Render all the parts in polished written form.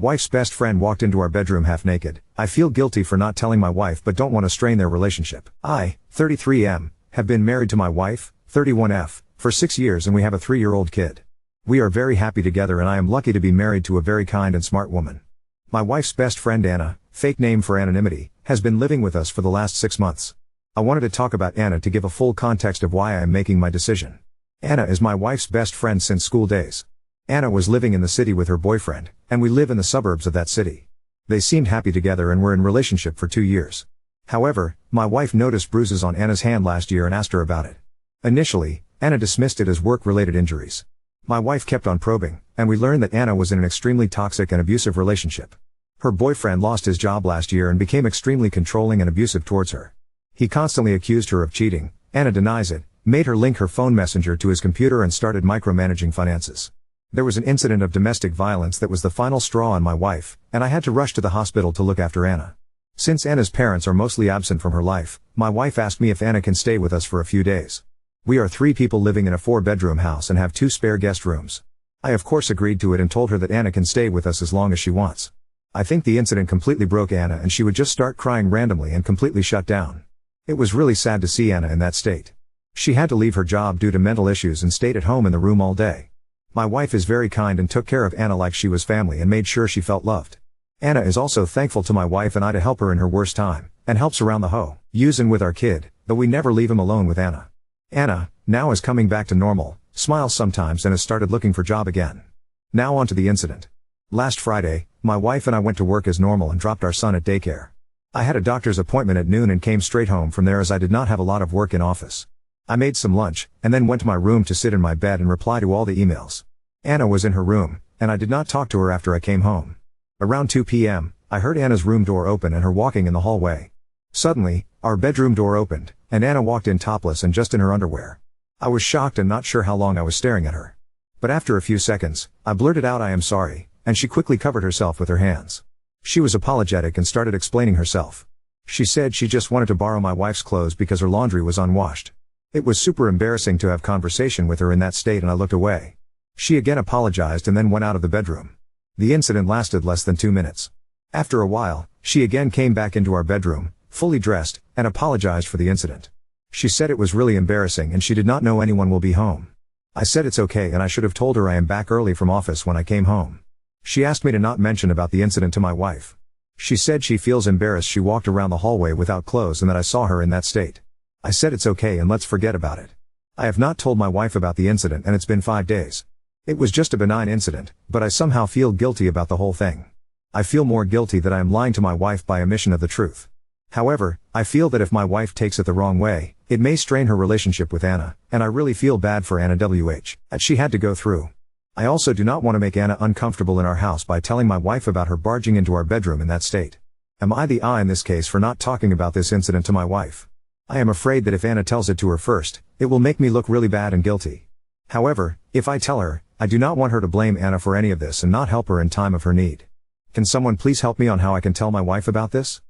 Wife's best friend walked into our bedroom half naked. I feel guilty for not telling my wife but don't want to strain their relationship. I, 33M, have been married to my wife, 31F, for 6 years and we have a 3-year-old kid. We are very happy together and I am lucky to be married to a very kind and smart woman. My wife's best friend Anna, fake name for anonymity, has been living with us for the last 6 months. I wanted to talk about Anna to give a full context of why I am making my decision. Anna is my wife's best friend since school days. Anna was living in the city with her boyfriend, and we live in the suburbs of that city. They seemed happy together and were in relationship for 2 years. However, my wife noticed bruises on Anna's hand last year and asked her about it. Initially, Anna dismissed it as work-related injuries. My wife kept on probing, and we learned that Anna was in an extremely toxic and abusive relationship. Her boyfriend lost his job last year and became extremely controlling and abusive towards her. He constantly accused her of cheating. Anna denies it, made her link her phone messenger to his computer and started micromanaging finances. There was an incident of domestic violence that was the final straw on my wife, and I had to rush to the hospital to look after Anna. Since Anna's parents are mostly absent from her life, my wife asked me if Anna can stay with us for a few days. We are 3 people living in a 4-bedroom house and have 2 spare guest rooms. I of course agreed to it and told her that Anna can stay with us as long as she wants. I think the incident completely broke Anna and she would just start crying randomly and completely shut down. It was really sad to see Anna in that state. She had to leave her job due to mental issues and stayed at home in the room all day. My wife is very kind and took care of Anna like she was family and made sure she felt loved. Anna is also thankful to my wife and I to help her in her worst time, and helps around the house and with our kid, but we never leave him alone with Anna. Anna, now is coming back to normal, smiles sometimes and has started looking for job again. Now on to the incident. Last Friday, my wife and I went to work as normal and dropped our son at daycare. I had a doctor's appointment at noon and came straight home from there as I did not have a lot of work in office. I made some lunch, and then went to my room to sit in my bed and reply to all the emails. Anna was in her room, and I did not talk to her after I came home. Around 2 p.m., I heard Anna's room door open and her walking in the hallway. Suddenly, our bedroom door opened, and Anna walked in topless and just in her underwear. I was shocked and not sure how long I was staring at her. But after a few seconds, I blurted out I am sorry, and she quickly covered herself with her hands. She was apologetic and started explaining herself. She said she just wanted to borrow my wife's clothes because her laundry was unwashed. It was super embarrassing to have conversation with her in that state and I looked away. She again apologized and then went out of the bedroom. The incident lasted less than 2 minutes. After a while, she again came back into our bedroom, fully dressed, and apologized for the incident. She said it was really embarrassing and she did not know anyone will be home. I said it's okay and I should have told her I am back early from office when I came home. She asked me to not mention about the incident to my wife. She said she feels embarrassed she walked around the hallway without clothes and that I saw her in that state. I said it's okay and let's forget about it. I have not told my wife about the incident and it's been 5 days. It was just a benign incident, but I somehow feel guilty about the whole thing. I feel more guilty that I am lying to my wife by omission of the truth. However, I feel that if my wife takes it the wrong way, it may strain her relationship with Anna, and I really feel bad for Anna that she had to go through. I also do not want to make Anna uncomfortable in our house by telling my wife about her barging into our bedroom in that state. Am I the in this case for not talking about this incident to my wife? I am afraid that if Anna tells it to her first, it will make me look really bad and guilty. However, if I tell her, I do not want her to blame Anna for any of this and not help her in time of her need. Can someone please help me on how I can tell my wife about this?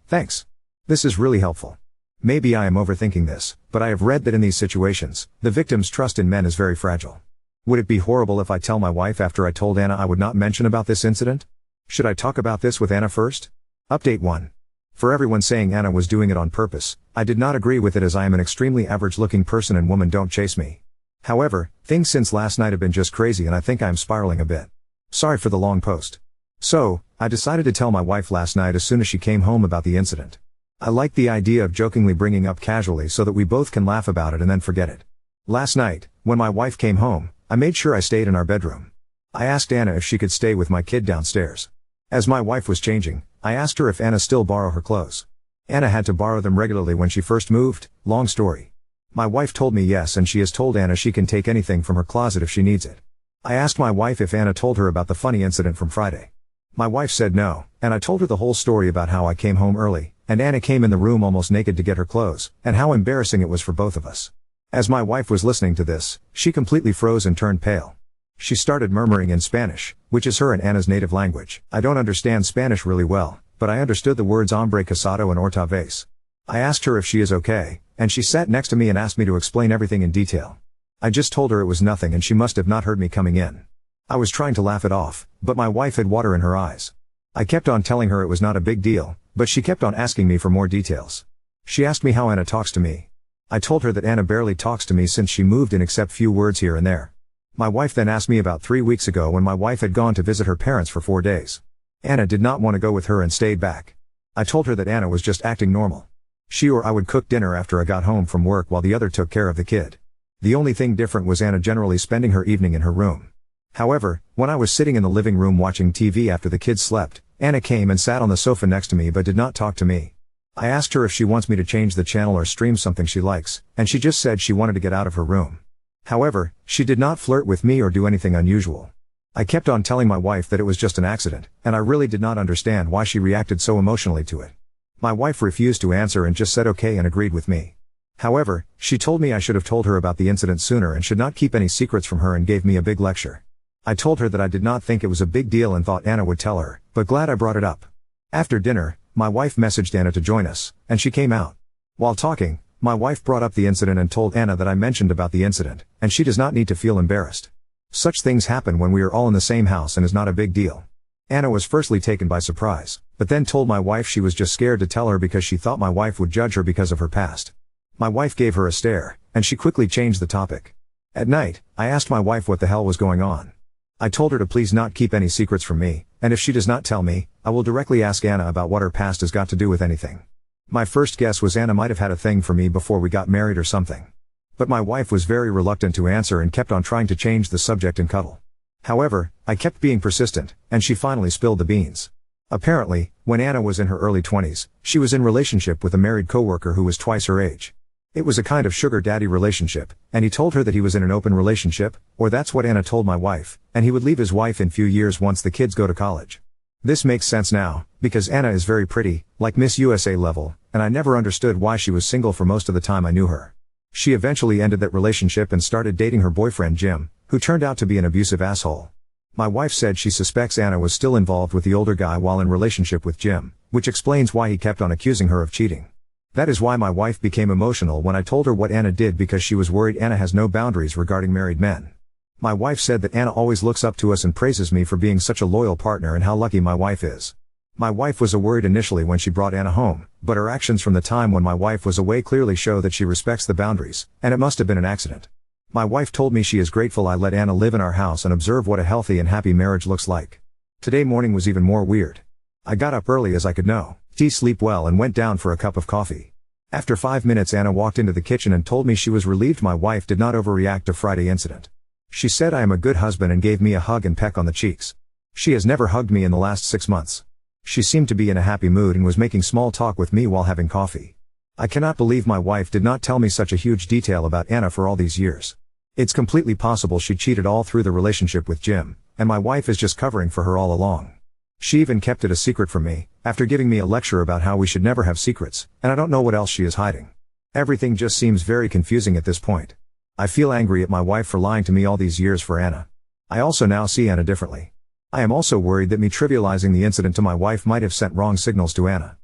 Thanks. This is really helpful. Maybe I am overthinking this, but I have read that in these situations, the victim's trust in men is very fragile. Would it be horrible if I tell my wife after I told Anna I would not mention about this incident? Should I talk about this with Anna first? Update 1. For everyone saying Anna was doing it on purpose, I did not agree with it as I am an extremely average-looking person and women don't chase me. However, things since last night have been just crazy and I think I am spiraling a bit. Sorry for the long post. So, I decided to tell my wife last night as soon as she came home about the incident. I like the idea of jokingly bringing up casually so that we both can laugh about it and then forget it. Last night, when my wife came home, I made sure I stayed in our bedroom. I asked Anna if she could stay with my kid downstairs. As my wife was changing, I asked her if Anna still borrow her clothes. Anna had to borrow them regularly when she first moved, long story. My wife told me yes and she has told Anna she can take anything from her closet if she needs it. I asked my wife if Anna told her about the funny incident from Friday. My wife said no, and I told her the whole story about how I came home early, and Anna came in the room almost naked to get her clothes, and how embarrassing it was for both of us. As my wife was listening to this, she completely froze and turned pale. She started murmuring in Spanish, which is her and Anna's native language. I don't understand Spanish really well, but I understood the words hombre casado and otra vez. I asked her if she is okay, and she sat next to me and asked me to explain everything in detail. I just told her it was nothing and she must have not heard me coming in. I was trying to laugh it off, but my wife had water in her eyes. I kept on telling her it was not a big deal, but she kept on asking me for more details. She asked me how Anna talks to me. I told her that Anna barely talks to me since she moved in except few words here and there. My wife then asked me about 3 weeks ago when my wife had gone to visit her parents for 4 days. Anna did not want to go with her and stayed back. I told her that Anna was just acting normal. She or I would cook dinner after I got home from work while the other took care of the kid. The only thing different was Anna generally spending her evening in her room. However, when I was sitting in the living room watching TV after the kids slept, Anna came and sat on the sofa next to me but did not talk to me. I asked her if she wants me to change the channel or stream something she likes, and she just said she wanted to get out of her room. However, she did not flirt with me or do anything unusual. I kept on telling my wife that it was just an accident, and I really did not understand why she reacted so emotionally to it. My wife refused to answer and just said okay and agreed with me. However, she told me I should have told her about the incident sooner and should not keep any secrets from her and gave me a big lecture. I told her that I did not think it was a big deal and thought Anna would tell her, but glad I brought it up. After dinner, my wife messaged Anna to join us, and she came out. While talking, my wife brought up the incident and told Anna that I mentioned about the incident, and she does not need to feel embarrassed. Such things happen when we are all in the same house and is not a big deal. Anna was firstly taken by surprise, but then told my wife she was just scared to tell her because she thought my wife would judge her because of her past. My wife gave her a stare, and she quickly changed the topic. At night, I asked my wife what the hell was going on. I told her to please not keep any secrets from me, and if she does not tell me, I will directly ask Anna about what her past has got to do with anything. My first guess was Anna might have had a thing for me before we got married or something. But my wife was very reluctant to answer and kept on trying to change the subject and cuddle. However, I kept being persistent, and she finally spilled the beans. Apparently, when Anna was in her early 20s, she was in relationship with a married coworker who was twice her age. It was a kind of sugar daddy relationship, and he told her that he was in an open relationship, or that's what Anna told my wife, and he would leave his wife in few years once the kids go to college. This makes sense now, because Anna is very pretty, like Miss USA level, and I never understood why she was single for most of the time I knew her. She eventually ended that relationship and started dating her boyfriend Jim, who turned out to be an abusive asshole. My wife said she suspects Anna was still involved with the older guy while in relationship with Jim, which explains why he kept on accusing her of cheating. That is why my wife became emotional when I told her what Anna did because she was worried Anna has no boundaries regarding married men. My wife said that Anna always looks up to us and praises me for being such a loyal partner and how lucky my wife is. My wife was worried initially when she brought Anna home, but her actions from the time when my wife was away clearly show that she respects the boundaries, and it must have been an accident. My wife told me she is grateful I let Anna live in our house and observe what a healthy and happy marriage looks like. Today morning was even more weird. I got up early as I could know, sleep well and went down for a cup of coffee. After 5 minutes Anna walked into the kitchen and told me she was relieved my wife did not overreact to Friday incident. She said I am a good husband and gave me a hug and peck on the cheeks. She has never hugged me in the last 6 months. She seemed to be in a happy mood and was making small talk with me while having coffee. I cannot believe my wife did not tell me such a huge detail about Anna for all these years. It's completely possible she cheated all through the relationship with Jim, and my wife is just covering for her all along. She even kept it a secret from me, after giving me a lecture about how we should never have secrets, and I don't know what else she is hiding. Everything just seems very confusing at this point. I feel angry at my wife for lying to me all these years for Anna. I also now see Anna differently. I am also worried that me trivializing the incident to my wife might have sent wrong signals to Anna.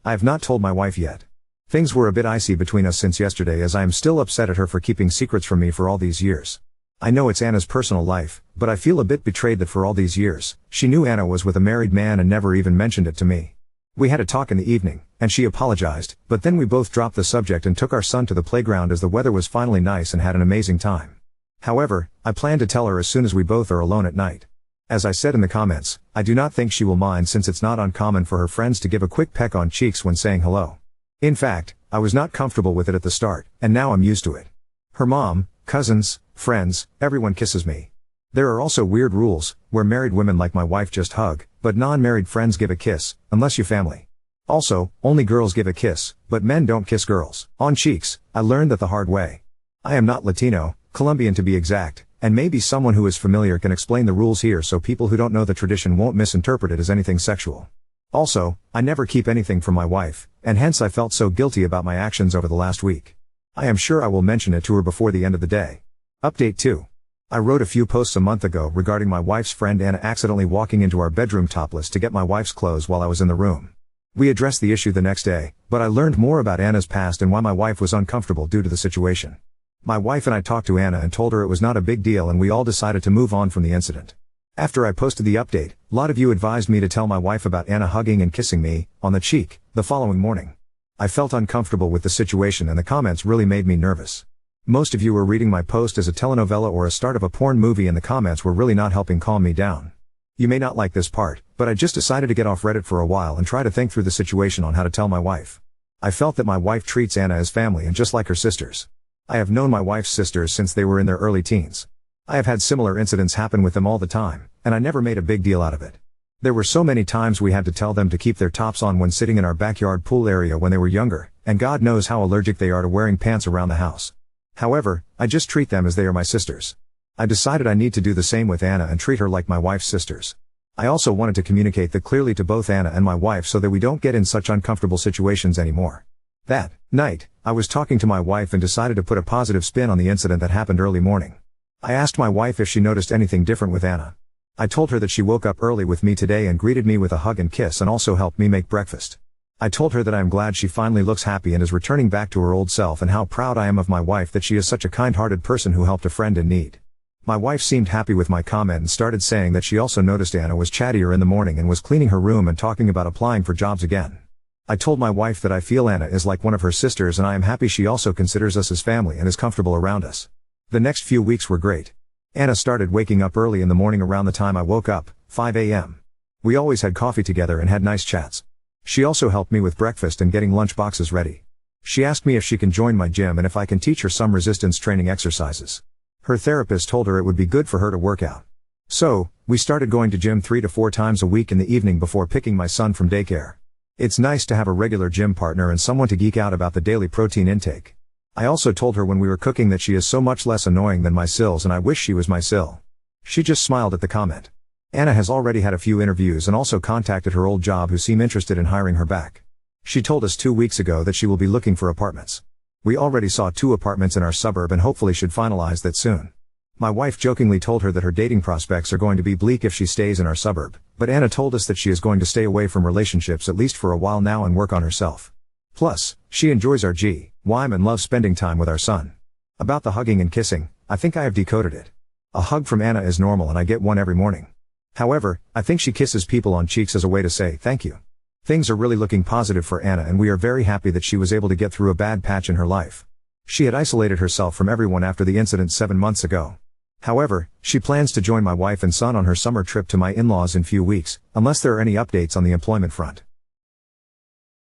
I have not told my wife yet. Things were a bit icy between us since yesterday as I am still upset at her for keeping secrets from me for all these years. I know it's Anna's personal life, but I feel a bit betrayed that for all these years, she knew Anna was with a married man and never even mentioned it to me. We had a talk in the evening, and she apologized, but then we both dropped the subject and took our son to the playground as the weather was finally nice and had an amazing time. However, I plan to tell her as soon as we both are alone at night. As I said in the comments, I do not think she will mind since it's not uncommon for her friends to give a quick peck on cheeks when saying hello. In fact, I was not comfortable with it at the start, and now I'm used to it. Her mom, cousins, friends, everyone kisses me. There are also weird rules, where married women like my wife just hug, but non-married friends give a kiss, unless you family. Also, only girls give a kiss, but men don't kiss girls. On cheeks, I learned that the hard way. I am not Latino, Colombian to be exact, and maybe someone who is familiar can explain the rules here so people who don't know the tradition won't misinterpret it as anything sexual. Also, I never keep anything from my wife, and hence I felt so guilty about my actions over the last week. I am sure I will mention it to her before the end of the day. Update 2. I wrote a few posts a month ago regarding my wife's friend Anna accidentally walking into our bedroom topless to get my wife's clothes while I was in the room. We addressed the issue the next day, but I learned more about Anna's past and why my wife was uncomfortable due to the situation. My wife and I talked to Anna and told her it was not a big deal and we all decided to move on from the incident. After I posted the update, a lot of you advised me to tell my wife about Anna hugging and kissing me, on the cheek, the following morning. I felt uncomfortable with the situation and the comments really made me nervous. Most of you were reading my post as a telenovela or a start of a porn movie and the comments were really not helping calm me down. You may not like this part, but I just decided to get off Reddit for a while and try to think through the situation on how to tell my wife. I felt that my wife treats Anna as family and just like her sisters. I have known my wife's sisters since they were in their early teens. I have had similar incidents happen with them all the time, and I never made a big deal out of it. There were so many times we had to tell them to keep their tops on when sitting in our backyard pool area when they were younger, and God knows how allergic they are to wearing pants around the house. However, I just treat them as they are my sisters. I decided I need to do the same with Anna and treat her like my wife's sisters. I also wanted to communicate that clearly to both Anna and my wife so that we don't get in such uncomfortable situations anymore. That night, I was talking to my wife and decided to put a positive spin on the incident that happened early morning. I asked my wife if she noticed anything different with Anna. I told her that she woke up early with me today and greeted me with a hug and kiss and also helped me make breakfast. I told her that I am glad she finally looks happy and is returning back to her old self and how proud I am of my wife that she is such a kind-hearted person who helped a friend in need. My wife seemed happy with my comment and started saying that she also noticed Anna was chattier in the morning and was cleaning her room and talking about applying for jobs again. I told my wife that I feel Anna is like one of her sisters and I am happy she also considers us as family and is comfortable around us. The next few weeks were great. Anna started waking up early in the morning around the time I woke up, 5 a.m. We always had coffee together and had nice chats. She also helped me with breakfast and getting lunch boxes ready. She asked me if she can join my gym and if I can teach her some resistance training exercises. Her therapist told her it would be good for her to work out. So, we started going to gym 3 to 4 times a week in the evening before picking my son from daycare. It's nice to have a regular gym partner and someone to geek out about the daily protein intake. I also told her when we were cooking that she is so much less annoying than my Sills and I wish she was my Sill. She just smiled at the comment. Anna has already had a few interviews and also contacted her old job who seem interested in hiring her back. She told us 2 weeks ago that she will be looking for apartments. We already saw 2 apartments in our suburb and hopefully should finalize that soon. My wife jokingly told her that her dating prospects are going to be bleak if she stays in our suburb, but Anna told us that she is going to stay away from relationships at least for a while now and work on herself. Plus, she enjoys our GYM and loves spending time with our son. About the hugging and kissing, I think I have decoded it. A hug from Anna is normal and I get one every morning. However, I think she kisses people on cheeks as a way to say thank you. Things are really looking positive for Anna and we are very happy that she was able to get through a bad patch in her life. She had isolated herself from everyone after the incident 7 months ago. However, she plans to join my wife and son on her summer trip to my in-laws in few weeks, unless there are any updates on the employment front.